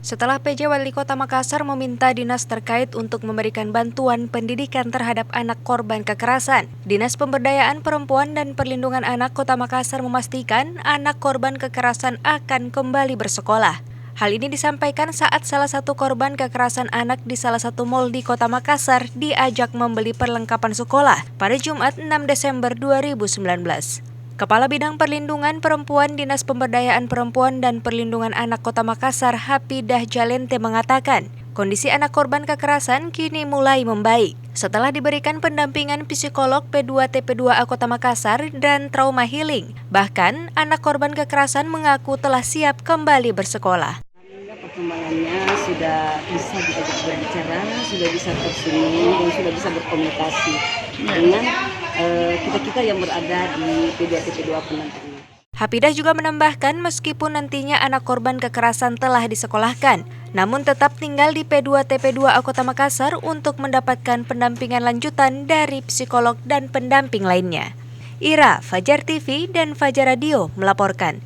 Setelah PJ Wali Kota Makassar meminta dinas terkait untuk memberikan bantuan pendidikan terhadap anak korban kekerasan, Dinas Pemberdayaan Perempuan dan Perlindungan Anak Kota Makassar memastikan anak korban kekerasan akan kembali bersekolah. Hal ini disampaikan saat salah satu korban kekerasan anak di salah satu mal di Kota Makassar diajak membeli perlengkapan sekolah pada Jumat 6 Desember 2019. Kepala Bidang Perlindungan Perempuan Dinas Pemberdayaan Perempuan dan Perlindungan Anak Kota Makassar, Hapidah Jalente mengatakan, kondisi anak korban kekerasan kini mulai membaik. Setelah diberikan pendampingan psikolog P2TP2A Kota Makassar dan trauma healing, bahkan anak korban kekerasan mengaku telah siap kembali bersekolah. Perkembangannya sudah bisa diajak berbicara, sudah bisa tersenyum, dan sudah bisa berkomunikasi dengan kita-kita yang berada di P2TP2 pendampingan. Hapidah juga menambahkan meskipun nantinya anak korban kekerasan telah disekolahkan, namun tetap tinggal di P2TP2A Kota Makassar untuk mendapatkan pendampingan lanjutan dari psikolog dan pendamping lainnya. Ira, Fajar TV dan Fajar Radio melaporkan.